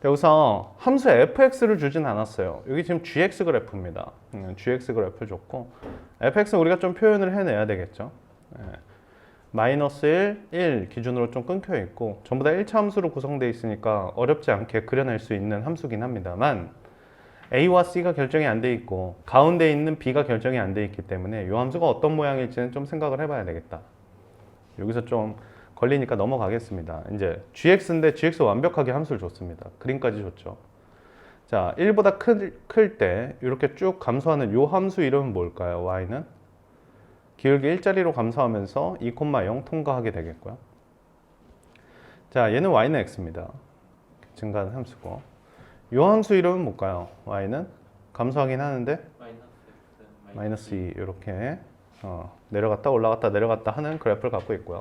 여기서 함수 fx를 주진 않았어요. 여기 지금 gx 그래프입니다. gx 그래프 줬고 fx 우리가 좀 표현을 해내야 되겠죠. 마이너스 1 기준으로 좀 끊겨 있고 전부 다 1차 함수로 구성되어 있으니까 어렵지 않게 그려낼 수 있는 함수긴 합니다만 a와 c가 결정이 안 돼 있고 가운데 있는 b가 결정이 안 돼 있기 때문에 이 함수가 어떤 모양일지는 좀 생각을 해봐야 되겠다. 여기서 좀 걸리니까 넘어가겠습니다. 이제 gx인데 gx 완벽하게 함수를 줬습니다. 그림까지 줬죠. 자, 1보다 클 때 이렇게 쭉 감소하는 이 함수 이름은 뭘까요? y는 기울기 1자리로 감소하면서 2,0 통과하게 되겠고요. 자, 얘는 y는 x입니다. 증가하는 함수고 이 함수 이름은 뭘까요? y는 감소하긴 하는데 마이너스 2 이렇게 내려갔다 올라갔다 내려갔다 하는 그래프를 갖고 있고요.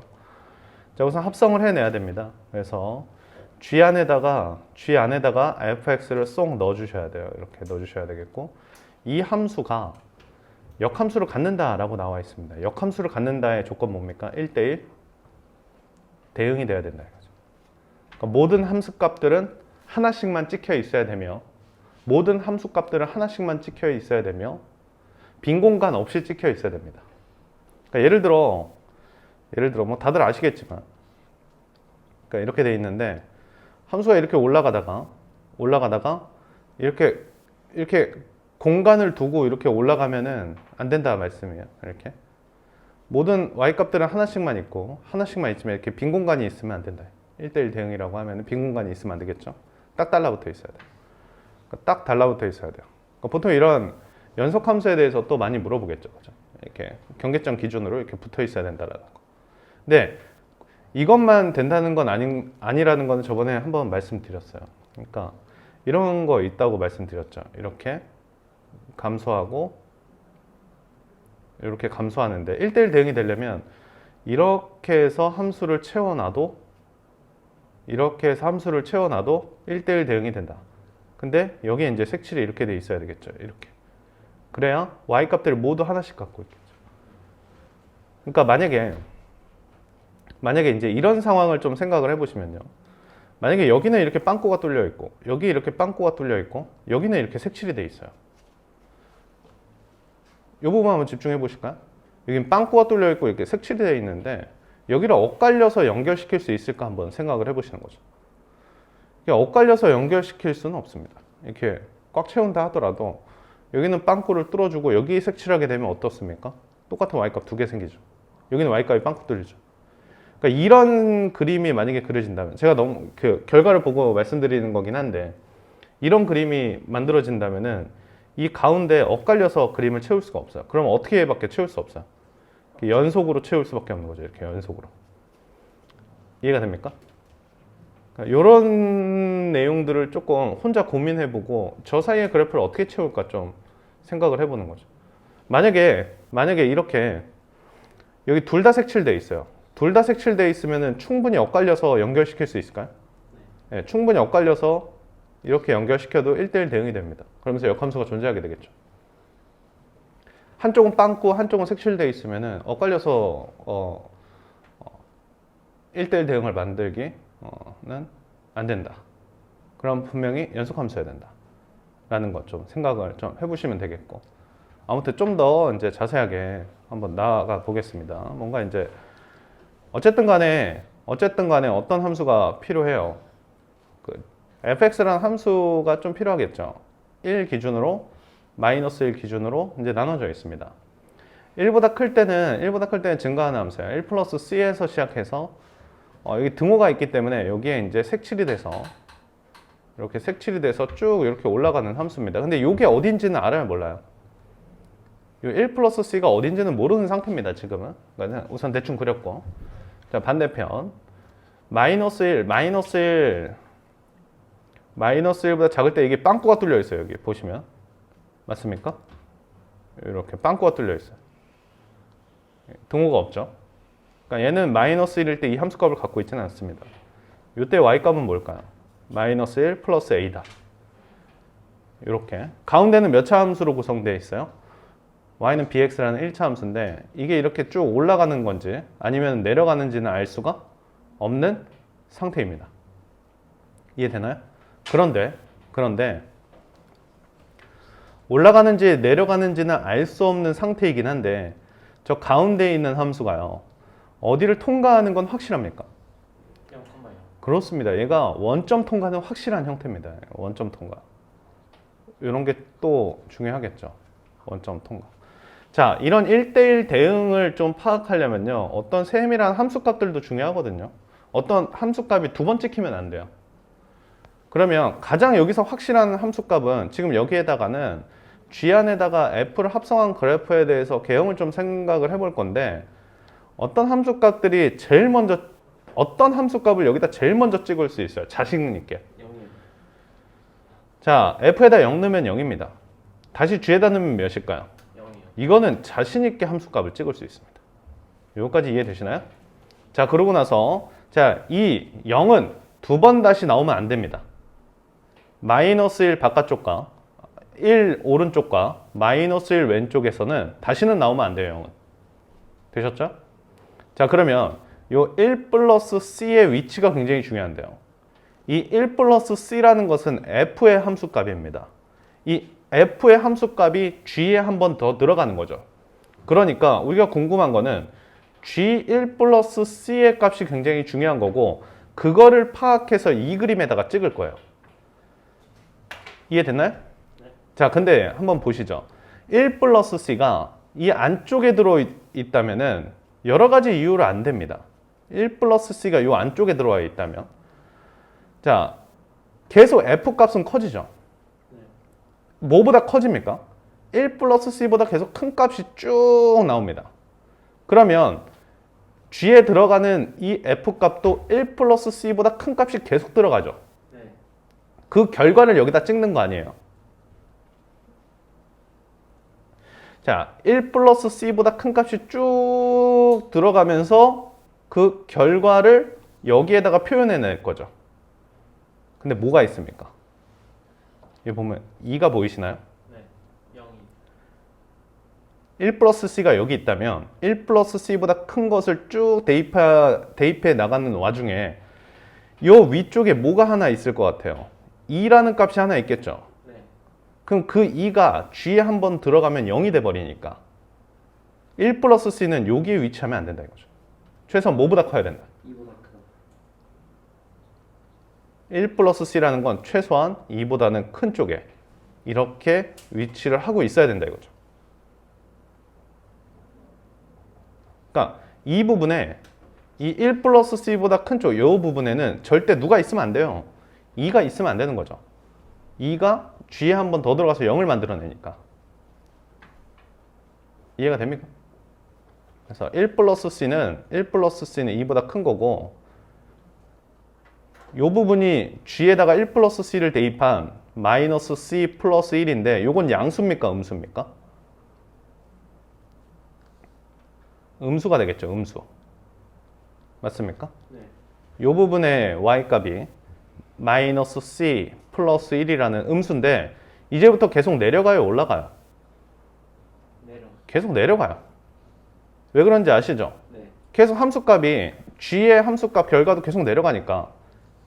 자, 우선 합성을 해내야 됩니다. 그래서 g 안에다가 fx를 쏙 넣어주셔야 돼요. 이렇게 넣어주셔야 되겠고 이 함수가 역함수를 갖는다라고 나와 있습니다. 역함수를 갖는다의 조건 뭡니까? 1대1 대응이 돼야 된다. 그러니까 모든 함수값들은 하나씩만 찍혀 있어야 되며 모든 함수값들은 하나씩만 찍혀 있어야 되며 빈 공간 없이 찍혀 있어야 됩니다. 그러니까 예를 들어 뭐 다들 아시겠지만 그러니까 이렇게 돼 있는데 함수가 이렇게 올라가다가 이렇게 공간을 두고 이렇게 올라가면은 안 된다 말씀이에요. 이렇게 모든 y값들은 하나씩만 있고 하나씩만 있지만 이렇게 빈 공간이 있으면 안 된다. 1대1 대응이라고 하면 빈 공간이 있으면 안 되겠죠. 딱 달라붙어 있어야 돼요. 그러니까 딱 달라붙어 있어야 돼요. 그러니까 보통 이런 연속 함수에 대해서 또 많이 물어보겠죠. 그죠? 이렇게 경계점 기준으로 이렇게 붙어 있어야 된다라는 거. 근데 이것만 된다는 건 아니라는 건 저번에 한번 말씀드렸어요. 그러니까 이런 거 있다고 말씀드렸죠. 이렇게 감소하고 이렇게 감소하는데 1대1 대응이 되려면 이렇게 해서 함수를 채워놔도 1대1 대응이 된다. 근데 여기에 이제 색칠이 이렇게 돼 있어야 되겠죠. 이렇게. 그래야 y 값들을 모두 하나씩 갖고 있겠죠. 그러니까 만약에 이제 이런 상황을 좀 생각을 해보시면요. 만약에 여기는 이렇게 빵꾸가 뚫려 있고 여기 이렇게 빵꾸가 뚫려 있고 여기는 이렇게 색칠이 돼 있어요. 이 부분 한번 집중해 보실까요? 여긴 빵꾸가 뚫려 있고 이렇게 색칠이 되어 있는데 여기를 엇갈려서 연결시킬 수 있을까 한번 생각을 해보시는 거죠. 엇갈려서 연결시킬 수는 없습니다. 이렇게 꽉 채운다 하더라도 여기는 빵꾸를 뚫어주고 여기 색칠하게 되면 어떻습니까? 똑같은 y값 두 개 생기죠. 여기는 y값이 빵꾸 뚫리죠. 그러니까 이런 그림이 만약에 그려진다면 제가 너무 그 결과를 보고 말씀드리는 거긴 한데 이런 그림이 만들어진다면은 이 가운데 엇갈려서 그림을 채울 수가 없어요. 그럼 어떻게 밖에 채울 수 없어요? 연속으로 채울 수밖에 없는 거죠. 이렇게 연속으로. 이해가 됩니까? 그러니까 이런 내용들을 조금 혼자 고민해보고 저 사이의 그래프를 어떻게 채울까 좀 생각을 해보는 거죠. 만약에 이렇게 여기 둘 다 색칠돼 있어요. 둘 다 색칠돼 있으면 충분히 엇갈려서 연결시킬 수 있을까요? 네, 충분히 엇갈려서 이렇게 연결시켜도 1대1 대응이 됩니다. 그러면서 역함수가 존재하게 되겠죠. 한쪽은 빵꾸, 한쪽은 색칠돼 있으면 엇갈려서 1대1 대응을 만들기는 안 된다. 그럼 분명히 연속함수여야 된다. 라는 것 좀 생각을 좀 해보시면 되겠고. 아무튼 좀 더 이제 자세하게 한번 나아가 보겠습니다. 뭔가 이제 어쨌든 간에 어떤 함수가 필요해요. 그 fx라는 함수가 좀 필요하겠죠. 1 기준으로 마이너스 1 기준으로 이제 나눠져 있습니다. 1보다 클 때는 증가하는 함수예요. 1 플러스 c에서 시작해서 여기 등호가 있기 때문에 여기에 이제 색칠이 돼서 이렇게 색칠이 돼서 쭉 이렇게 올라가는 함수입니다. 근데 이게 어딘지는 알아요, 몰라요? 이 1 플러스 c가 어딘지는 모르는 상태입니다, 지금은. 그러니까 우선 대충 그렸고. 자, 반대편. 마이너스 1보다 작을 때 이게 빵꾸가 뚫려 있어요, 여기 보시면. 맞습니까? 이렇게 빵꾸가 뚫려 있어요. 등호가 없죠. 그러니까 얘는 마이너스 1일 때 이 함수값을 갖고 있지는 않습니다. 이때 y값은 뭘까요? 마이너스 1 플러스 a다. 이렇게. 가운데는 몇 차 함수로 구성되어 있어요? y는 bx라는 1차 함수인데 이게 이렇게 쭉 올라가는 건지 아니면 내려가는지는 알 수가 없는 상태입니다. 이해되나요? 그런데 올라가는지 내려가는지는 알 수 없는 상태이긴 한데 저 가운데 있는 함수가요. 어디를 통과하는 건 확실합니까? 0,0. 그렇습니다. 얘가 원점 통과는 확실한 형태입니다. 원점 통과. 이런 게 또 중요하겠죠. 원점 통과. 자, 이런 1대1 대응을 좀 파악하려면요. 어떤 세밀한 함수값들도 중요하거든요. 어떤 함수값이 두 번 찍히면 안 돼요. 그러면 가장 여기서 확실한 함수값은 지금 여기에다가는 G 안에다가 F를 합성한 그래프에 대해서 개형을 좀 생각을 해볼 건데 어떤 함수값들이 제일 먼저 어떤 함수값을 여기다 제일 먼저 찍을 수 있어요. 자신 있게. 0이요. 자, F에다 0 넣으면 0입니다. 다시 G에다 넣으면 몇일까요? 0이요. 이거는 자신 있게 함수값을 찍을 수 있습니다. 여기까지 이해되시나요? 자, 그러고 나서 자, 이 0은 두 번 다시 나오면 안 됩니다. 마이너스 1 바깥쪽과 1 오른쪽과 마이너스 1 왼쪽에서는 다시는 나오면 안 돼요. 0은. 되셨죠? 자, 그러면 요 1 플러스 C의 위치가 굉장히 중요한데요. 이 1 플러스 C라는 것은 F의 함수값입니다. 이 F의 함수값이 G에 한 번 더 들어가는 거죠. 그러니까 우리가 궁금한 거는 G1 플러스 C의 값이 굉장히 중요한 거고 그거를 파악해서 이 그림에다가 찍을 거예요. 이해됐나요? 네. 자, 근데 한번 보시죠. 1 플러스 C가 이 안쪽에 들어있다면은 여러 가지 이유로 안 됩니다. 1 플러스 C가 이 안쪽에 들어와 있다면 자, 계속 F 값은 커지죠. 네. 뭐보다 커집니까? 1 플러스 C보다 계속 큰 값이 쭉 나옵니다. 그러면 G에 들어가는 이 F 값도 1 플러스 C보다 큰 값이 계속 들어가죠. 네. 그 결과를 여기다 찍는 거 아니에요. 자, 1 플러스 C보다 큰 값이 쭉 들어가면서 그 결과를 여기에다가 표현해낼 거죠. 근데 뭐가 있습니까? 여기 보면 2가 보이시나요? 네. 0이. 1 플러스 C가 여기 있다면 1 플러스 C보다 큰 것을 쭉 대입해 나가는 와중에 이 위쪽에 뭐가 하나 있을 것 같아요. 2라는 값이 하나 있겠죠. 네. 그럼 그 2가 G에 한번 들어가면 0이 돼버리니까 1 플러스 C는 여기에 위치하면 안 된다 이거죠. 최소한 뭐보다 커야 된다. 2보다 크다. 1 플러스 C라는 건 최소한 2보다는 큰 쪽에 이렇게 위치를 하고 있어야 된다 이거죠. 그러니까 이 부분에 이 1 플러스 C보다 큰 쪽, 이 부분에는 절대 누가 있으면 안 돼요. 2가 있으면 안 되는 거죠. 2가 G에 한 번 더 들어가서 0을 만들어내니까. 이해가 됩니까? 그래서 1 플러스 C는 2보다 큰 거고 이 부분이 G에다가 1 플러스 C를 대입한 마이너스 C 플러스 1인데 이건 양수입니까? 음수입니까? 음수가 되겠죠. 음수. 맞습니까? 네. 이 부분의 y값이 마이너스 C 플러스 1이라는 음수인데 이제부터 계속 내려가요? 올라가요? 내려. 계속 내려가요. 왜 그런지 아시죠? 네. 계속 함수값이 G의 함수값 결과도 계속 내려가니까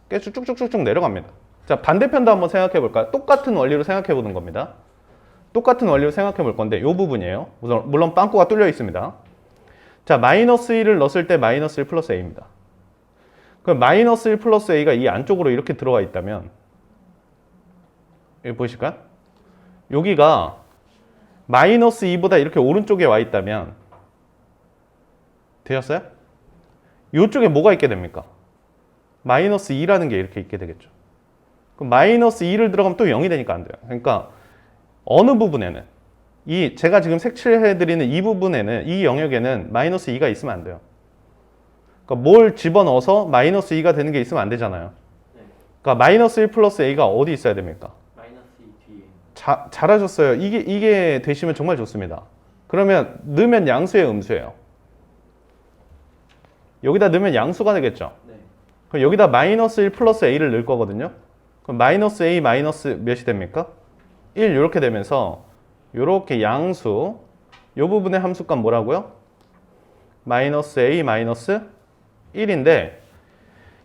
계속 쭉쭉쭉쭉 내려갑니다. 자, 반대편도 한번 생각해 볼까요? 똑같은 원리로 생각해 보는 겁니다. 똑같은 원리로 생각해 볼 건데 이 부분이에요. 물론 빵꾸가 뚫려 있습니다. 자, 마이너스 1을 넣었을 때 마이너스 1 플러스 A입니다. 그럼 마이너스 1 플러스 A가 이 안쪽으로 이렇게 들어와 있다면 여기 보이실까요? 여기가 마이너스 2보다 이렇게 오른쪽에 와 있다면 되셨어요? 이쪽에 뭐가 있게 됩니까? 마이너스 2라는 게 이렇게 있게 되겠죠. 그럼 마이너스 2를 들어가면 또 0이 되니까 안 돼요. 그러니까 어느 부분에는 제가 지금 색칠해드리는 이 부분에는 이 영역에는 마이너스 2가 있으면 안 돼요. 그러니까 뭘 집어넣어서 마이너스 2가 되는 게 있으면 안 되잖아요. 네. 그러니까 마이너스 1 플러스 A가 어디 있어야 됩니까? 마이너스 2 뒤에. 잘하셨어요. 이게 되시면 정말 좋습니다. 그러면 넣으면 양수의 음수예요. 여기다 넣으면 양수가 되겠죠. 네. 그럼 여기다 마이너스 1 플러스 A를 넣을 거거든요. 그럼 마이너스 A 마이너스 몇이 됩니까? 1 이렇게 되면서 이렇게 양수 이 부분의 함수값 뭐라고요? 마이너스 A 마이너스 1인데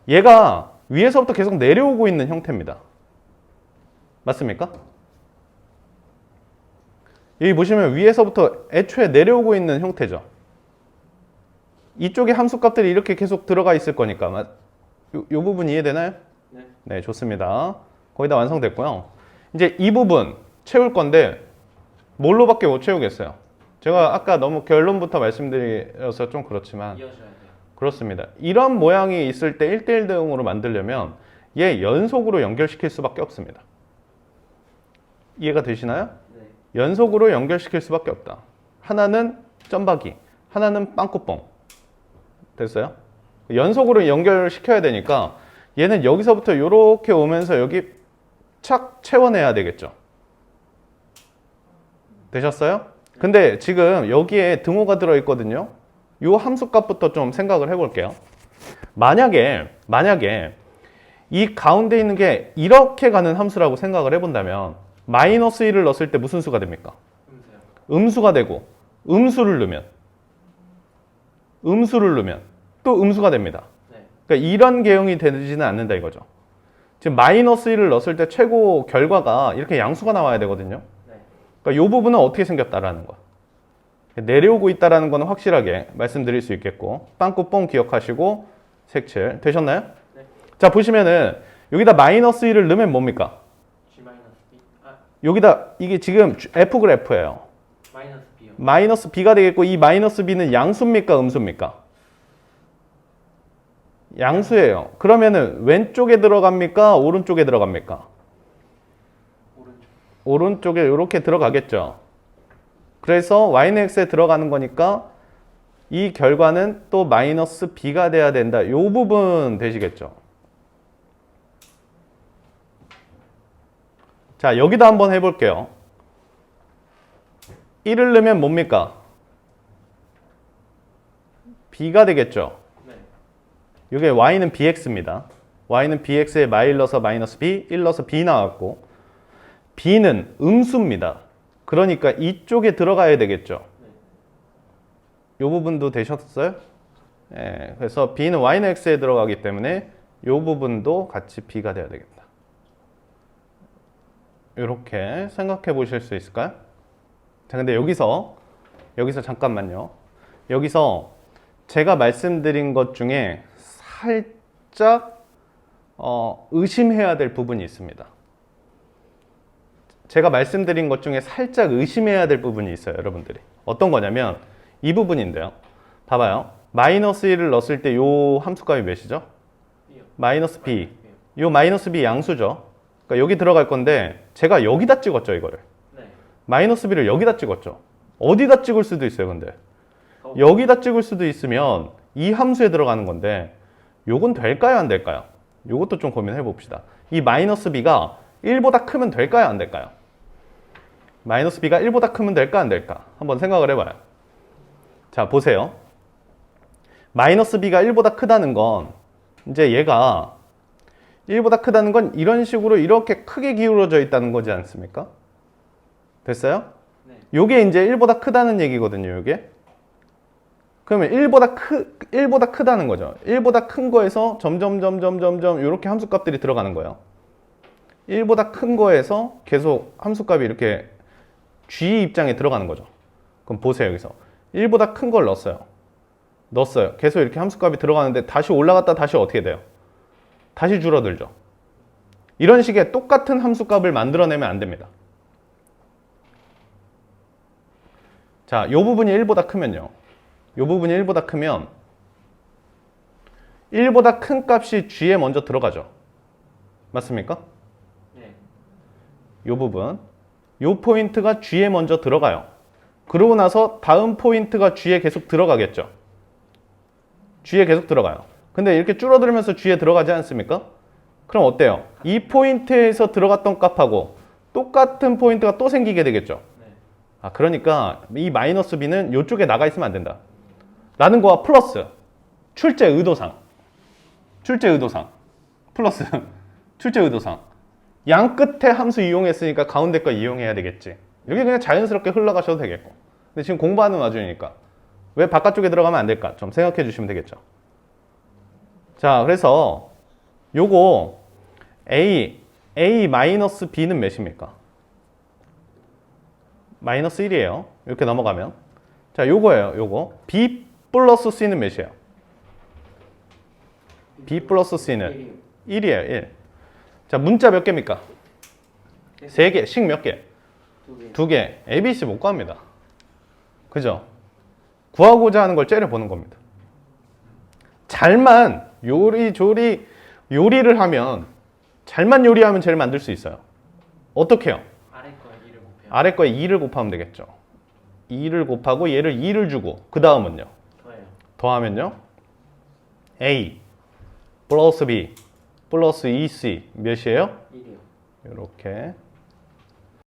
얘가 위에서부터 계속 내려오고 있는 형태입니다. 맞습니까? 여기 보시면 위에서부터 애초에 내려오고 있는 형태죠. 이쪽에 함수값들이 이렇게 계속 들어가 있을 거니까. 요 부분 이해되나요? 네. 네, 좋습니다. 거의 다 완성됐고요. 이제 이 부분 채울 건데 뭘로밖에 못 채우겠어요. 제가 아까 너무 결론부터 말씀드려서 좀 그렇지만 이어져야 돼요. 그렇습니다. 이런 모양이 있을 때 1대1 대응으로 만들려면 얘 연속으로 연결시킬 수밖에 없습니다. 이해가 되시나요? 네. 연속으로 연결시킬 수밖에 없다. 하나는 점박이, 하나는 빵꾸뻥. 됐어요? 연속으로 연결시켜야 되니까 얘는 여기서부터 이렇게 오면서 여기 착 채워내야 되겠죠. 되셨어요? 근데 지금 여기에 등호가 들어있거든요. 이 함수값부터 좀 생각을 해볼게요. 만약에 이 가운데 있는 게 이렇게 가는 함수라고 생각을 해본다면 마이너스 1을 넣었을 때 무슨 수가 됩니까? 음수요. 음수가 되고 음수를 넣으면 또 음수가 됩니다. 네. 그러니까 이런 개형이 되지는 않는다 이거죠. 지금 마이너스 1을 넣었을 때 최고 결과가 이렇게 양수가 나와야 되거든요. 네. 그러니까 이 부분은 어떻게 생겼다라는 거야. 내려오고 있다라는 거는 확실하게 말씀드릴 수 있겠고 빵꾸뽕 기억하시고 색칠 되셨나요? 네. 자 보시면은 여기다 마이너스 1을 넣으면 뭡니까? G 마이너스 B. 여기다 이게 지금 F 그래프예요. 마이너스 B요. 마이너스 B가 되겠고 이 마이너스 B는 양수입니까? 음수입니까? 양수예요. 그러면은 왼쪽에 들어갑니까? 오른쪽에 들어갑니까? 오른쪽. 오른쪽에 이렇게 들어가겠죠. 그래서 y는 x에 들어가는 거니까 이 결과는 또 마이너스 b가 돼야 된다. 이 부분 되시겠죠. 자, 여기다 한번 해볼게요. 1을 넣으면 뭡니까? b가 되겠죠. 네. 이게 y는 bx입니다. y는 bx에 마일 넣어서 마이너스 b, 1 넣어서 b 나왔고 b는 음수입니다. 그러니까 이쪽에 들어가야 되겠죠. 이 부분도 되셨어요? 예, 그래서 b는 y는 x에 들어가기 때문에 이 부분도 같이 b가 돼야 되겠다. 이렇게 생각해 보실 수 있을까요? 자, 근데 여기서 잠깐만요. 여기서 제가 말씀드린 것 중에 살짝 의심해야 될 부분이 있습니다. 제가 말씀드린 것 중에 살짝 의심해야 될 부분이 있어요, 여러분들이. 어떤 거냐면 이 부분인데요. 봐봐요. 마이너스 1을 넣었을 때 이 함수값이 몇이죠? B요. 마이너스 b. B요. 이 마이너스 b 양수죠. 그러니까 여기 들어갈 건데 제가 여기다 찍었죠, 이거를. 네. 마이너스 b를 여기다 찍었죠. 어디다 찍을 수도 있어요, 근데. 여기다 찍을 수도 있으면 이 함수에 들어가는 건데 요건 될까요, 안 될까요? 요것도 좀 고민해 봅시다. 이 마이너스 b가 1보다 크면 될까요, 안 될까요? 마이너스 b가 1보다 크면 될까, 안 될까? 한번 생각을 해봐요. 자, 보세요. 마이너스 b가 1보다 크다는 건 이제 얘가 1보다 크다는 건 이런 식으로 이렇게 크게 기울어져 있다는 거지 않습니까? 됐어요? 네. 요게 이제 1보다 크다는 얘기거든요, 요게. 그러면 1보다 크다는 거죠. 1보다 큰 거에서 점점 이렇게 함수값들이 들어가는 거예요. 1보다 큰 거에서 계속 함수값이 이렇게 g 입장에 들어가는 거죠. 그럼 보세요, 여기서. 1보다 큰 걸 넣었어요. 계속 이렇게 함수값이 들어가는데 다시 올라갔다 다시 어떻게 돼요? 다시 줄어들죠. 이런 식의 똑같은 함수값을 만들어내면 안 됩니다. 자, 이 부분이 1보다 크면요. 이 부분이 1보다 크면 1보다 큰 값이 g에 먼저 들어가죠. 맞습니까? 네. 이 부분. 이 포인트가 g에 먼저 들어가요. 그러고 나서 다음 포인트가 g에 계속 들어가겠죠. g에 계속 들어가요. 근데 이렇게 줄어들면서 g에 들어가지 않습니까? 그럼 어때요? 이 포인트에서 들어갔던 값하고 똑같은 포인트가 또 생기게 되겠죠. 네. 그러니까 이 마이너스 b는 이쪽에 나가 있으면 안 된다. 라는 거와 플러스 출제 의도상 플러스 출제 의도상 양 끝에 함수 이용했으니까 가운데 거 이용해야 되겠지. 이렇게 그냥 자연스럽게 흘러가셔도 되겠고. 근데 지금 공부하는 와중이니까 왜 바깥쪽에 들어가면 안 될까? 좀 생각해 주시면 되겠죠. 자, 그래서 요거 A A 마이너스 B는 몇입니까? 마이너스 1이에요. 이렇게 넘어가면. 자, 요거예요. 요거. B 플러스 C는 몇이에요? B 플러스 C는 1이요. 1이에요. 1. 자, 문자 몇 개입니까? 3개. 식 몇 개? 2개. 2개. A, B, C 못 구합니다. 그죠? 구하고자 하는 걸 째려보는 겁니다. 잘만 요리를 하면, 잘만 요리하면 쟤를 만들 수 있어요. 어떻게 해요? 아래 거에 2를 곱해요. 아래 거에 2를 곱하면 되겠죠. 2를 곱하고 얘를 2를 주고 그 다음은요. 더해요. 더하면요. A 플러스 B 플러스 2C 몇이에요? 1이요. 이렇게